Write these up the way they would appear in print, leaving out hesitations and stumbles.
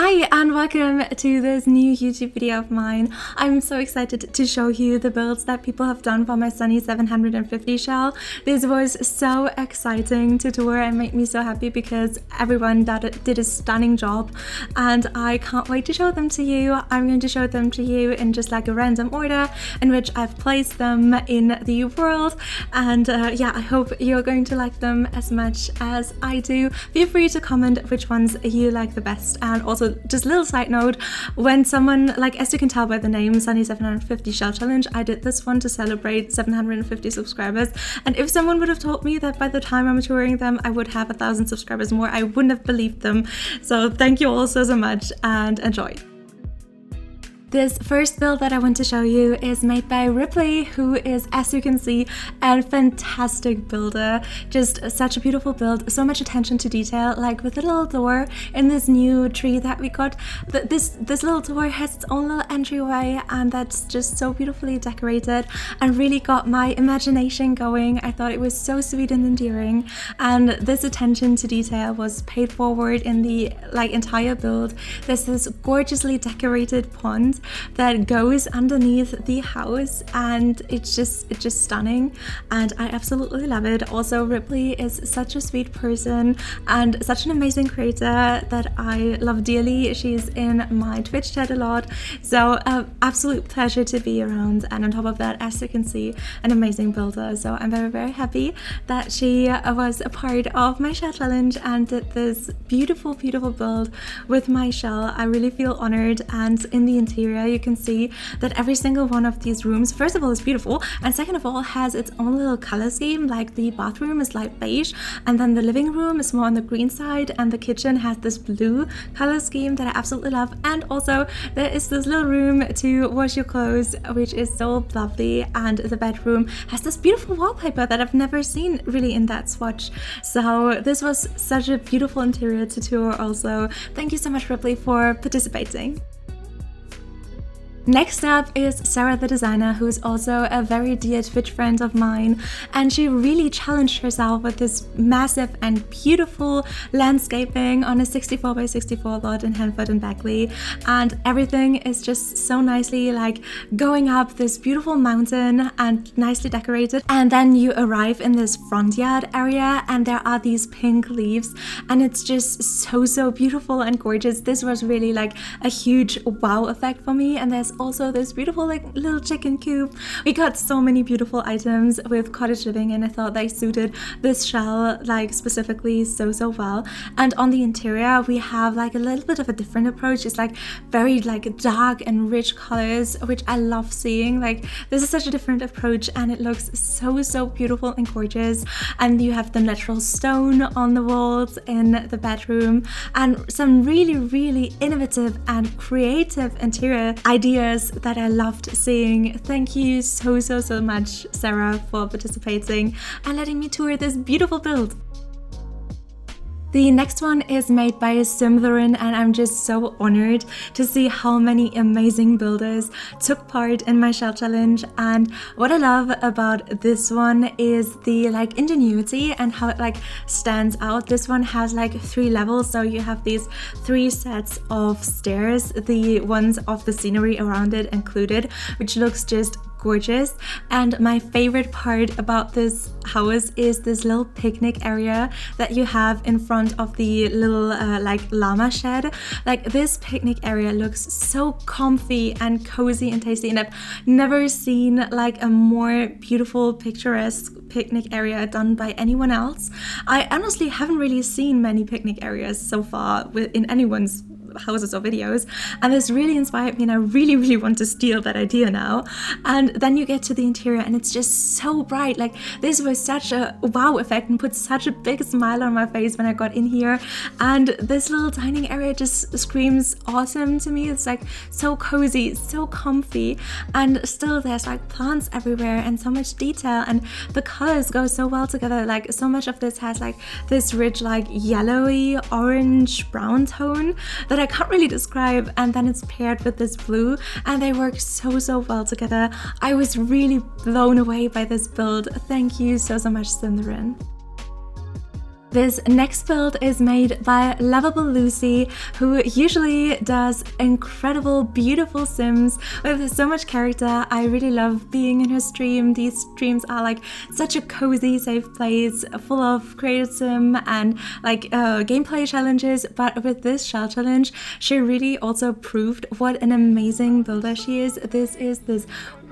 Hi and welcome to this new YouTube video of mine. I'm so excited to show you the builds that people have done for my Sunny 750 shell. This was so exciting to tour and made me so happy because everyone did a stunning job and I can't wait to show them to you. I'm going to show them to you in just like a random order in which I've placed them in the world, and yeah, I hope you're going to like them as much as I do. Feel free to comment which ones you like the best. And also, just a little side note, when someone, like, as you can tell by the name, Sunny 750 Shell Challenge, I did this one to celebrate 750 subscribers, and if someone would have told me that by the time I'm touring them I would have 1,000 subscribers more, I wouldn't have believed them. So thank you all so much and enjoy. This first build that I want to show you is made by Riipley, who is, as you can see, a fantastic builder. Just such a beautiful build, so much attention to detail, like with the little door in this new tree that we got. This little door has its own little entryway, and that's just so beautifully decorated and really got my imagination going. I thought it was so sweet and endearing, and this attention to detail was paid forward in the entire build. There's this gorgeously decorated pond that goes underneath the house, and it's just stunning, and I absolutely love it. Also, Riipley is such a sweet person and such an amazing creator that I love dearly. She's in my Twitch chat a lot, so absolute pleasure to be around, and on top of that, as you can see, an amazing builder. So I'm very happy that she was a part of my shell challenge and did this beautiful build with my shell. I really feel honored, and in the interior you can see that every single one of these rooms, first of all, is beautiful, and second of all, has its own little color scheme. Like the bathroom is light beige, and then the living room is more on the green side, and the kitchen has this blue color scheme that I absolutely love. And also there is this little room to wash your clothes, which is so lovely, and the bedroom has this beautiful wallpaper that I've never seen really in that swatch. So this was such a beautiful interior to tour also. Thank you so much, Riipley, for participating. Next up is Sarah the designer, who is also a very dear Twitch friend of mine, and she really challenged herself with this massive and beautiful landscaping on a 64x64 lot in Hanford and Beckley, and everything is just so nicely like going up this beautiful mountain and nicely decorated. And then you arrive in this front yard area and there are these pink leaves, and it's just so beautiful and gorgeous. This was really like a huge wow effect for me. And there's also this beautiful like little chicken coop. We got so many beautiful items with cottage living, and I thought they suited this shell like specifically so well. And on the interior we have like a little bit of a different approach. It's like very like dark and rich colors, which I love seeing. Like this is such a different approach, and it looks so beautiful and gorgeous. And you have the natural stone on the walls in the bedroom, and some really innovative and creative interior ideas that I loved seeing. Thank you so much, Sarah, for participating and letting me tour this beautiful build. The next one is made by Symtherin, and I'm just so honored to see how many amazing builders took part in my shell challenge. And what I love about this one is the like ingenuity and how it like stands out. This one has like 3 levels, so you have these 3 sets of stairs, the ones of the scenery around it included, which looks just gorgeous. And my favorite part about this house is this little picnic area that you have in front of the little like llama shed. Like this picnic area looks so comfy and cozy and tasty, and I've never seen like a more beautiful picturesque picnic area done by anyone else. I honestly haven't really seen many picnic areas so far in anyone's houses or videos, and this really inspired me, and I really want to steal that idea now. And then you get to the interior and it's just so bright. Like this was such a wow effect and put such a big smile on my face when I got in here, and this little dining area just screams awesome to me. It's like so cozy, so comfy, and still there's like plants everywhere and so much detail, and the colors go so well together. Like so much of this has like this rich like yellowy orange brown tone that I can't really describe, and then it's paired with this blue, and they work so well together. I was really blown away by this build. Thank you so much, Symtherin. This next build is made by LovableLucy, who usually does incredible, beautiful Sims with so much character. I really love being in her stream. These streams are like such a cozy, safe place full of creative sim and like gameplay challenges. But with this shell challenge, she really also proved what an amazing builder she is. This is this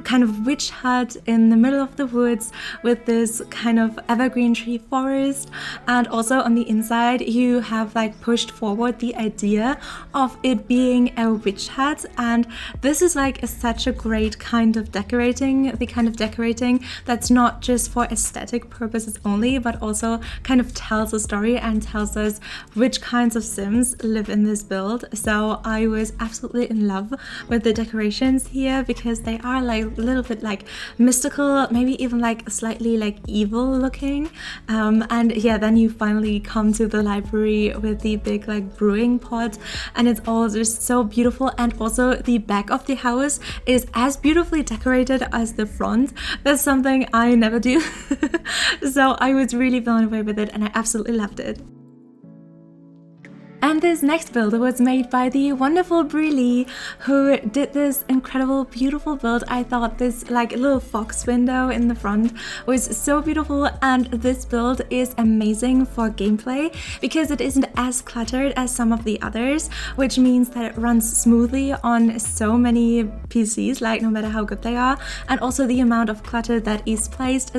kind of witch hut in the middle of the woods with this kind of evergreen tree forest, and also on the inside you have like pushed forward the idea of it being a witch hut. And this is like such a great kind of decorating, the kind of decorating that's not just for aesthetic purposes only, but also kind of tells a story and tells us which kinds of Sims live in this build. So I was absolutely in love with the decorations here because they are like a little bit like mystical, maybe even like slightly like evil looking, and yeah, then you finally come to the library with the big like brewing pot, and it's all just so beautiful. And also the back of the house is as beautifully decorated as the front. That's something I never do. So I was really blown away with it and I absolutely loved it. And this next build was made by the wonderful Bruehlie, who did this incredible, beautiful build. I thought this like little fox window in the front was so beautiful, and this build is amazing for gameplay because it isn't as cluttered as some of the others, which means that it runs smoothly on so many PCs, like no matter how good they are. And also the amount of clutter that is placed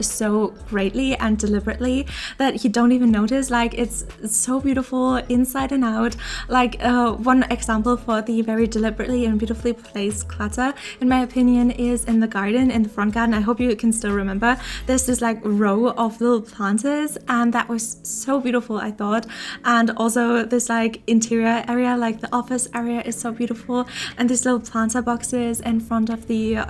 so greatly and deliberately that you don't even notice. Like it's so beautiful inside and out. Like one example for the very deliberately and beautifully placed clutter, in my opinion, is in the garden, in the front garden. I hope you can still remember. There's this like row of little planters, and that was so beautiful, I thought. And also this like interior area, like the office area, is so beautiful, and these little planter boxes in front of the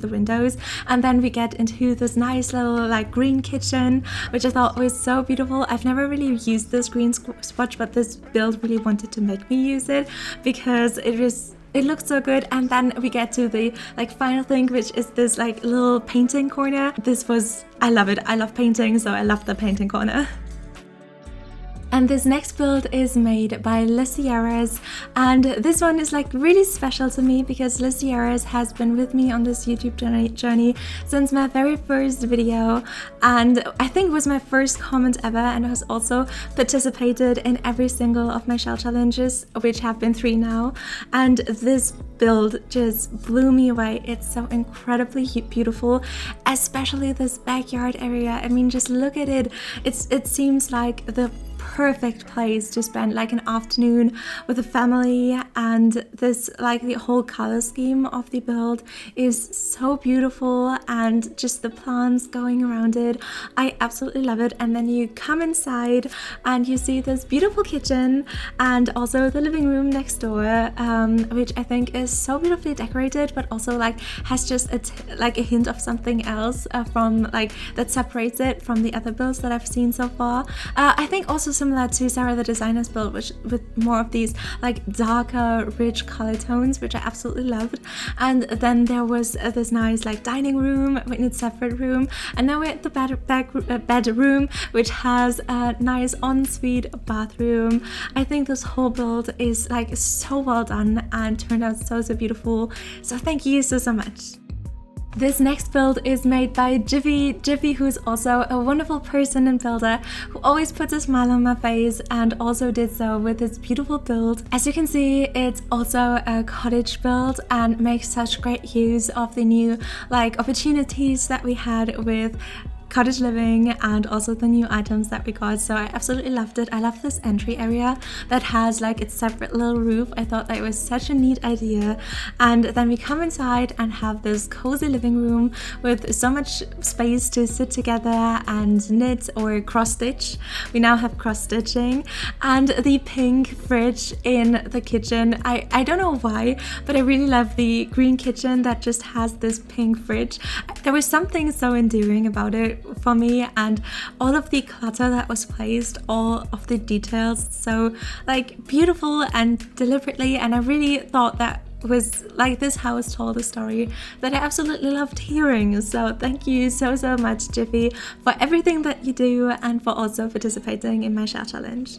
windows. And then we get into this nice little like green kitchen, which I thought was so beautiful. I've never really used this green swatch, but this build really wanted to make me use it because it looks so good. And then we get to the like final thing, which is this like little painting corner. I love it. I love painting, so I love the painting corner. And this next build is made by LeSierras, and this one is like really special to me because LeSierras has been with me on this YouTube journey since my very first video, and I think it was my first comment ever, and has also participated in every single of my shell challenges, which have been 3 now. And this build just blew me away. It's so incredibly beautiful, especially this backyard area. I mean, just look at it. It seems like the perfect place to spend like an afternoon with a family, and this like the whole color scheme of the build is so beautiful, and just the plants going around it, I absolutely love it. And then you come inside and you see this beautiful kitchen and also the living room next door, which I think is so beautifully decorated, but also like has just a hint of something else from like that separates it from the other builds that I've seen so far. I think also similar to Sarah the Designer's build, which with more of these like darker, rich color tones, which I absolutely loved. And then there was this nice like dining room in its separate room, and now we're at the bedroom, which has a nice ensuite bathroom. I think this whole build is like so well done and turned out so beautiful. So thank you so much. This next build is made by xJiffie, who's also a wonderful person and builder who always puts a smile on my face, and also did so with this beautiful build. As you can see, it's also a cottage build and makes such great use of the new like opportunities that we had with cottage living and also the new items that we got. So I absolutely loved it. I love this entry area that has like its separate little roof. I thought that was such a neat idea. And then we come inside and have this cozy living room with so much space to sit together and knit or cross stitch. We now have cross stitching, and the pink fridge in the kitchen. I don't know why, but I really love the green kitchen that just has this pink fridge. There was something so endearing about it for me, and all of the clutter that was placed, all of the details, so like beautiful and deliberately. And I really thought that was like, this house told a story that I absolutely loved hearing. So thank you so much, xJiffie, for everything that you do and for also participating in my share challenge.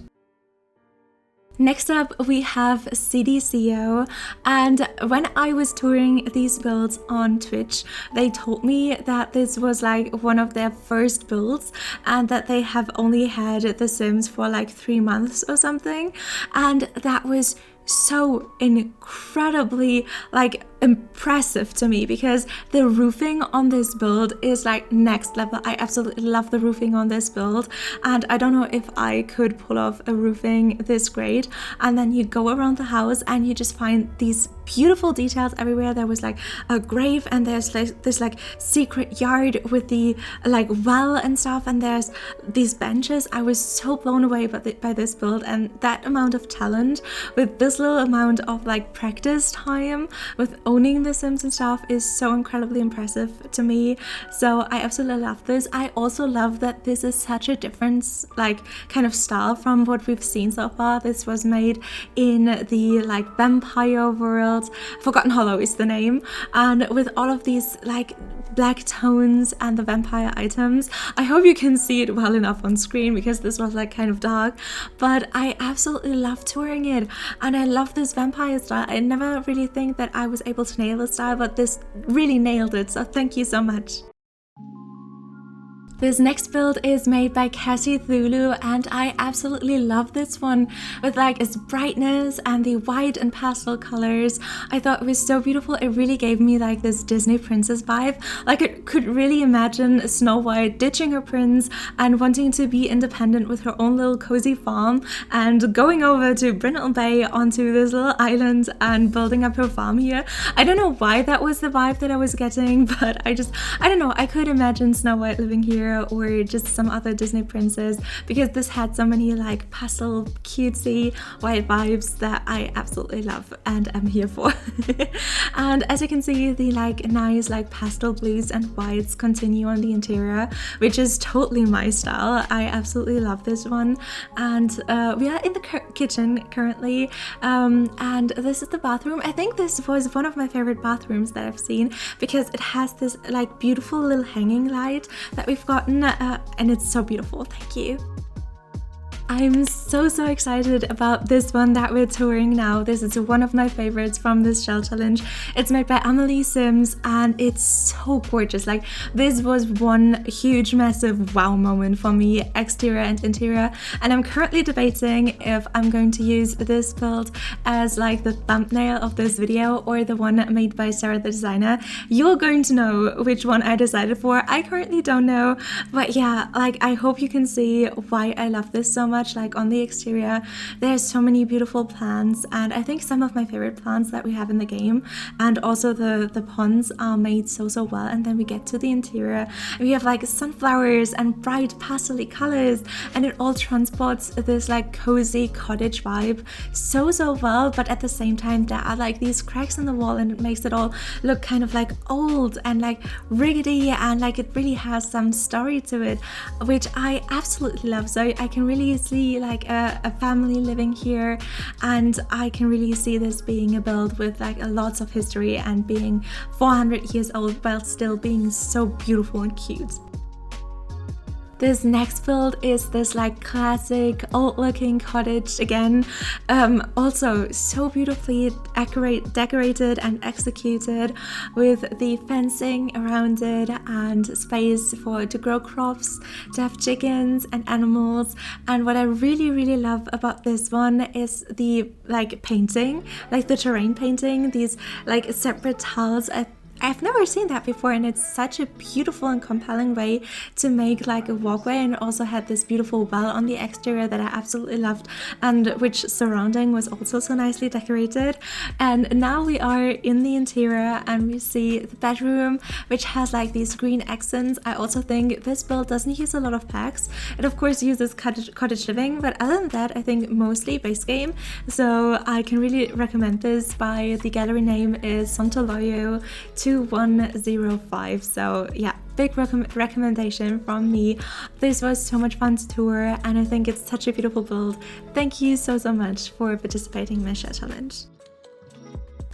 Next up, we have CDSio, and when I was touring these builds on Twitch, they told me that this was like one of their first builds and that they have only had The Sims for like 3 months or something, and that was so incredibly like impressive to me because the roofing on this build is like next level. I absolutely love the roofing on this build, and I don't know if I could pull off a roofing this great. And then you go around the house and you just find these beautiful details everywhere. There was like a grave, and there's like this like secret yard with the like well and stuff, and there's these benches. I was so blown away by this build, and that amount of talent with this little amount of like practice time with owning The Sims and stuff is so incredibly impressive to me. So I absolutely love this. I also love that this is such a different like kind of style from what we've seen so far. This was made in the like vampire world. Forgotten Hollow is the name, and with all of these like black tones and the vampire items. I hope you can see it well enough on screen because this was like kind of dark, but I absolutely love touring it, and I love this vampire style. I never really think that I was able to nail the style, but this really nailed it, so thank you so much. This next build is made by Cassiethulhu, and I absolutely love this one with like its brightness and the white and pastel colors. I thought it was so beautiful. It really gave me like this Disney princess vibe. Like, I could really imagine Snow White ditching her prince and wanting to be independent with her own little cozy farm and going over to Brindle Bay onto this little island and building up her farm here. I don't know why that was the vibe that I was getting, but I don't know, I could imagine Snow White living here or just some other Disney princess, because this had so many like pastel cutesy white vibes that I absolutely love and am here for. And as you can see, the like nice like pastel blues and whites continue on the interior, which is totally my style. I absolutely love this one. And we are in the kitchen currently, and this is the bathroom. I think this was one of my favorite bathrooms that I've seen because it has this like beautiful little hanging light that we've gotten, and it's so beautiful. Thank you. I'm so excited about this one that we're touring now. This is one of my favorites from this shell challenge. It's made by AmalieeSims, and it's so gorgeous. Like, this was one huge massive wow moment for me, exterior and interior, and I'm currently debating if I'm going to use this build as like the thumbnail of this video or the one made by Sarah the designer. You're going to know which one I decided for. I currently don't know, but yeah, like, I hope you can see why I love this so much. Like, on the exterior there's so many beautiful plants, and I think some of my favorite plants that we have in the game, and also the ponds are made so well. And then we get to the interior and we have like sunflowers and bright pastel colors, and it all transports this like cozy cottage vibe so well, but at the same time there are like these cracks in the wall, and it makes it all look kind of like old and like rickety, and like it really has some story to it, which I absolutely love. So I can really see like a family living here, and I can really see this being a build with like lots of history and being 400 years old while still being so beautiful and cute. This next build is this like classic old looking cottage again, also so beautifully decorated and executed with the fencing around it and space to grow crops, to have chickens and animals. And what I really love about this one is the like painting, like the terrain painting, these like separate tiles. I've never seen that before, and it's such a beautiful and compelling way to make like a walkway, and also had this beautiful well on the exterior that I absolutely loved, and which surrounding was also so nicely decorated. And now we are in the interior and we see the bedroom, which has like these green accents. I also think this build doesn't use a lot of packs. It of course uses cottage living, but other than that I think mostly base game. So I can really recommend this. By the gallery name is Symtherin 2105. So yeah, big recommendation from me. This was so much fun to tour, and I think it's such a beautiful build. Thank you so much for participating in my share challenge.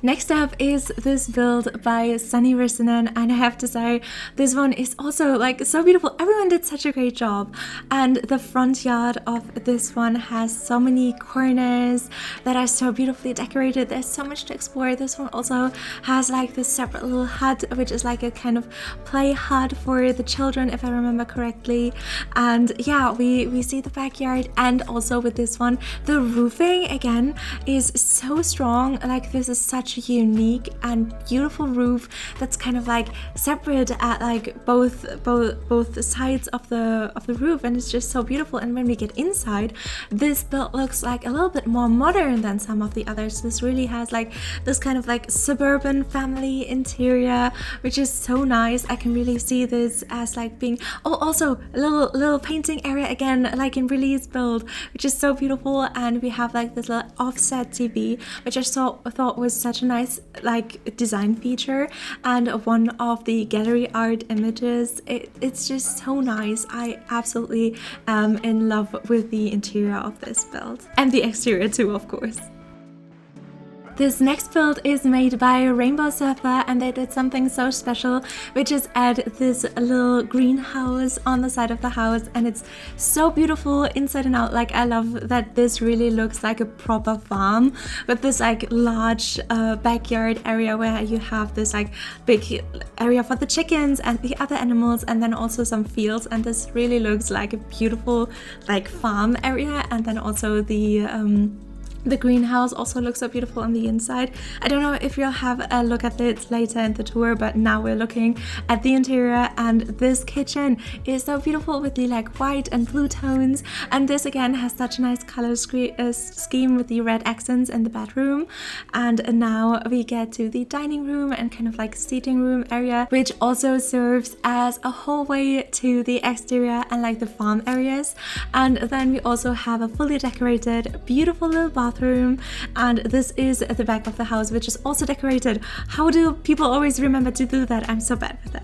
Next up is this build by Sunnyrissanen, and I have to say this one is also like so beautiful. Everyone did such a great job, and the front yard of this one has so many corners that are so beautifully decorated. There's so much to explore. This one also has like this separate little hut, which is like a kind of play hut for the children, if I remember correctly. And yeah, we see the backyard, and also with this one the roofing again is so strong. Like this is such a unique and beautiful roof that's kind of like separate at like both sides of the roof, and it's just so beautiful. And when we get inside, this build looks like a little bit more modern than some of the others. This really has like this kind of like suburban family interior, which is so nice. I can really see this as like being also a little painting area again, like in Bruehlie's build, which is so beautiful. And we have like this little offset TV, which I thought was such a nice like design feature, and one of the gallery art images. It's just so nice. I absolutely am in love with the interior of this build, and the exterior too, of course. This next build is made by Rainbowsurfer, and they did something so special, which is add this little greenhouse on the side of the house, and it's so beautiful inside and out. Like I love that this really looks like a proper farm with this like large backyard area where you have this like big area for the chickens and the other animals, and then also some fields, and this really looks like a beautiful like farm area. And then also the greenhouse also looks so beautiful on the inside. I don't know if you'll have a look at it later in the tour, but now we're looking at the interior, and this kitchen is so beautiful with the like white and blue tones, and this again has such a nice color scheme with the red accents in the bedroom. And now we get to the dining room and kind of like seating room area, which also serves as a hallway to the exterior and like the farm areas. And then we also have a fully decorated beautiful little bathroom, and this is at the back of the house, which is also decorated. How do people always remember to do that? I'm so bad with that.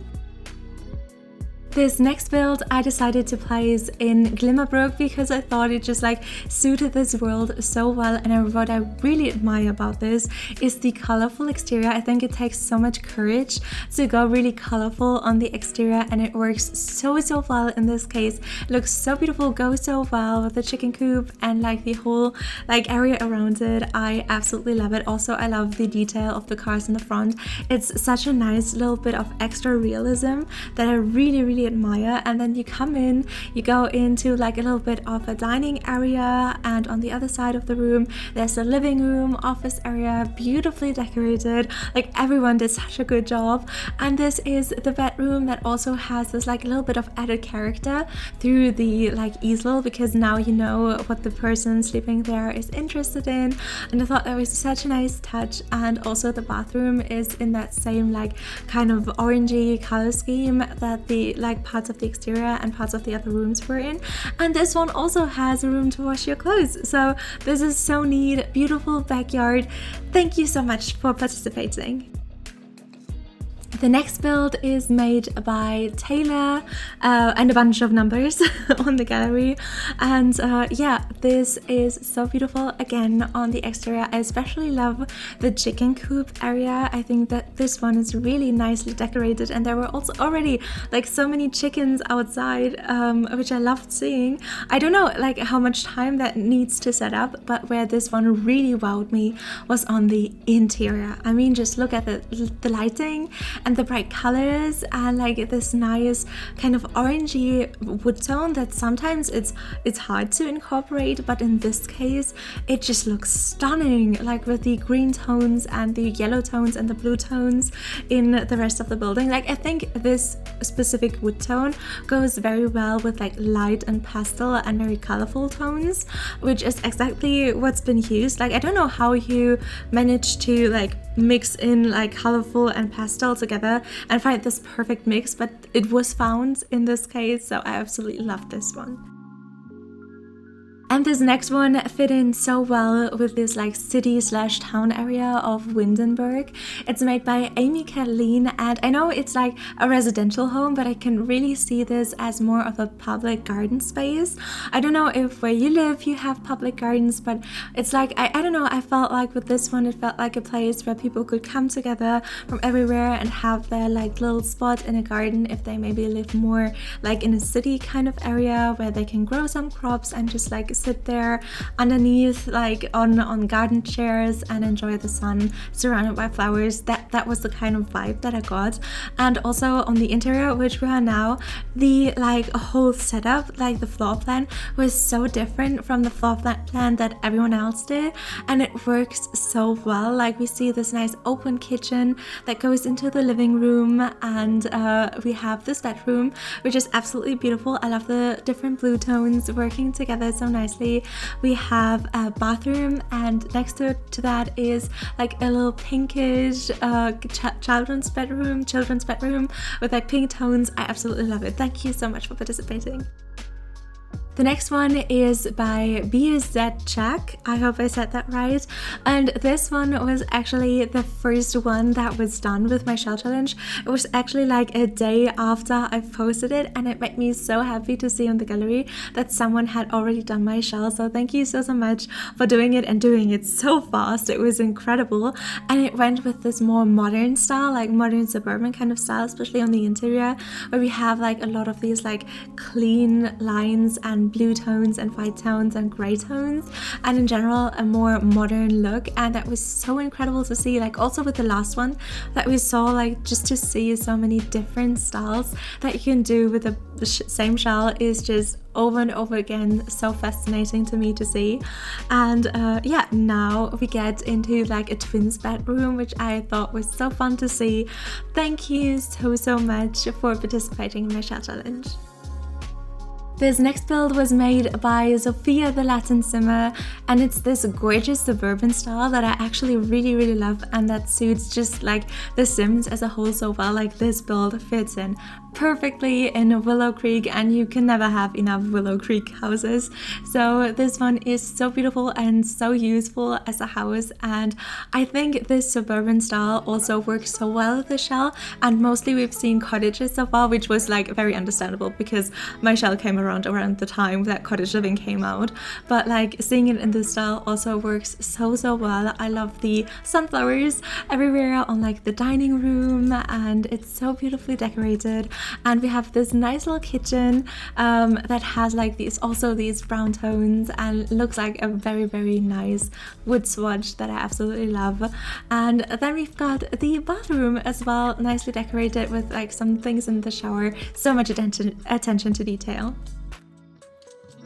This next build I decided to place in Glimmerbrook because I thought it just like suited this world so well, and what I really admire about this is the colorful exterior. I think it takes so much courage to go really colorful on the exterior, and it works so well in this case. It looks so beautiful, goes so well with the chicken coop and like the whole like area around it. I absolutely love it. Also, I love the detail of the cars in the front. It's such a nice little bit of extra realism that I really admire. And then you come in, you go into like a little bit of a dining area, and on the other side of the room there's a living room, office area, beautifully decorated. Like everyone did such a good job. And this is the bedroom that also has this like a little bit of added character through the like easel, because now you know what the person sleeping there is interested in, and I thought that was such a nice touch. And also the bathroom is in that same like kind of orangey color scheme that the like parts of the exterior and parts of the other rooms were in. And this one also has a room to wash your clothes, so this is so neat. Beautiful backyard. Thank you so much for participating. The next build is made by Taylor and a bunch of numbers on the gallery, and yeah, this is so beautiful again on the exterior. I especially love the chicken coop area. I think that this one is really nicely decorated, and there were also already like so many chickens outside, which I loved seeing. I don't know like how much time that needs to set up, but where this one really wowed me was on the interior. I mean, just look at the lighting and the bright colors, and like this nice kind of orangey wood tone that sometimes it's hard to incorporate, but in this case it just looks stunning, like with the green tones and the yellow tones and the blue tones in the rest of the building. Like I think this specific wood tone goes very well with like light and pastel and very colorful tones, which is exactly what's been used. Like I don't know how you manage to like mix in like colorful and pastel together and find this perfect mix, but it was found in this case, so I absolutely love this one. And this next one fit in so well with this like city/town area of Windenburg. It's made by Aimeecaitlin, and I know it's like a residential home, but I can really see this as more of a public garden space. I don't know if where you live you have public gardens, but it's like, I don't know, I felt like with this one it felt like a place where people could come together from everywhere and have their like little spot in a garden if they maybe live more like in a city kind of area where they can grow some crops and just like sit there underneath like on garden chairs and enjoy the sun surrounded by flowers. That was the kind of vibe that I got. And also on the interior, which we are now, the like whole setup, like the floor plan was so different from the floor plan that everyone else did, and it works so well. Like we see this nice open kitchen that goes into the living room, and we have this bedroom which is absolutely beautiful. I love the different blue tones working together so nicely. We have a bathroom, and next to that is like a little pinkish children's bedroom with like pink tones. I absolutely love it. Thank you so much for participating. The next one is by BZCheck. I hope I said that right. And this one was actually the first one that was done with my shell challenge. It was actually like a day after I posted it, and it made me so happy to see in the gallery that someone had already done my shell. So thank you so much for doing it and doing it so fast. It was incredible. And it went with this more modern style, like modern suburban kind of style, especially on the interior, where we have like a lot of these like clean lines and blue tones and white tones and gray tones, and in general a more modern look. And that was so incredible to see, like also with the last one that we saw, like just to see so many different styles that you can do with the same shell is just over and over again so fascinating to me to see. And yeah, now we get into like a twins bedroom, which I thought was so fun to see. Thank you so much for participating in my shell challenge. This next build was made by Sofia the Latin Simmer, and it's this gorgeous suburban style that I actually really love, and that suits just like the Sims as a whole so well. Like this build fits in perfectly in Willow Creek, and you can never have enough Willow Creek houses. So this one is so beautiful and so useful as a house, and I think this suburban style also works so well with the shell. And mostly we've seen cottages so far, which was like very understandable because my shell came around the time that cottage living came out, but like seeing it in this style also works so well. I love the sunflowers everywhere on like the dining room, and it's so beautifully decorated. And we have this nice little kitchen that has like these brown tones and looks like a very nice wood swatch that I absolutely love. And then we've got the bathroom as well, nicely decorated with like some things in the shower. So much attention to detail.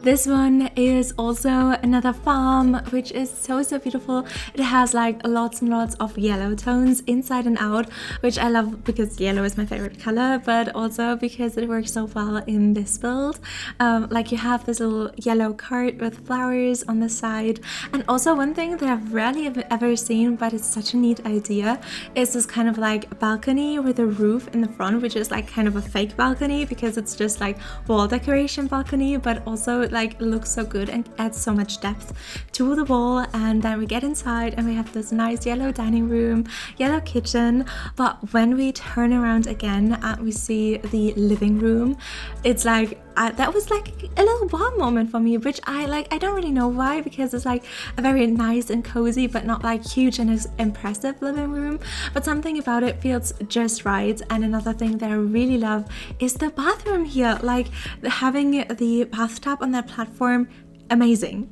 This one is also another farm, which is so beautiful. It has like lots and lots of yellow tones inside and out, which I love because yellow is my favorite color, but also because it works so well in this build. Like you have this little yellow cart with flowers on the side. And also one thing that I've rarely ever seen, but it's such a neat idea, is this kind of like balcony with a roof in the front, which is like kind of a fake balcony because it's just like wall decoration balcony, but also like looks so good and adds so much depth to the wall. And then we get inside and we have this nice yellow dining room, yellow kitchen. But when we turn around again and we see the living room, it's like that was like a little wow moment for me, which I don't really know why, because it's like a very nice and cozy but not like huge and impressive living room, but something about it feels just right. And another thing that I really love is the bathroom here, like having the bathtub on that platform, amazing.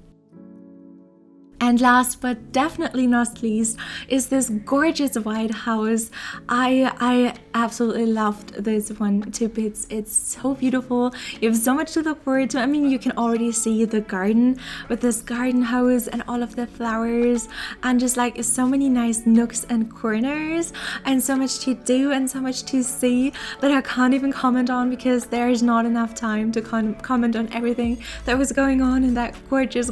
And last but definitely not least is this gorgeous white house. I absolutely loved this one to bits. It's so beautiful. You have so much to look forward to. I mean, you can already see the garden with this garden house and all of the flowers, and just like so many nice nooks and corners, and so much to do and so much to see that I can't even comment on because there is not enough time to comment on everything that was going on in that gorgeous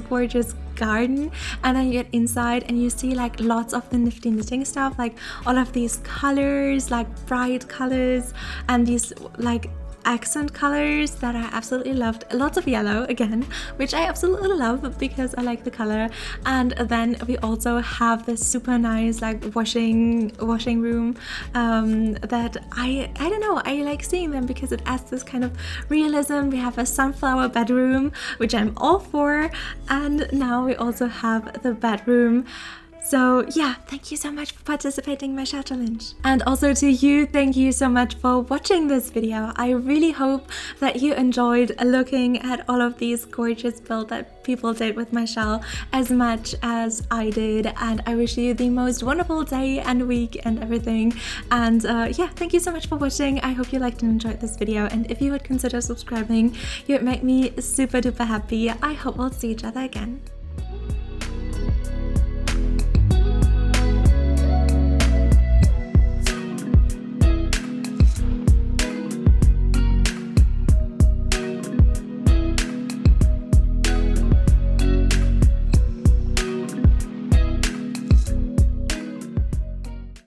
garden. And then you get inside and you see like lots of the nifty knitting stuff, like all of these colors, like bright colors, and these like accent colors that I absolutely loved. Lots of yellow again, which I absolutely love because I like the color. And then we also have this super nice like washing room that I don't know, I like seeing them because it adds this kind of realism. We have a sunflower bedroom, which I'm all for, and now we also have the bedroom. So yeah, thank you so much for participating in my share challenge. And also to you, thank you so much for watching this video. I really hope that you enjoyed looking at all of these gorgeous builds that people did with my shell as much as I did. And I wish you the most wonderful day and week and everything. And yeah, thank you so much for watching. I hope you liked and enjoyed this video. And if you would consider subscribing, you would make me super duper happy. I hope we'll see each other again.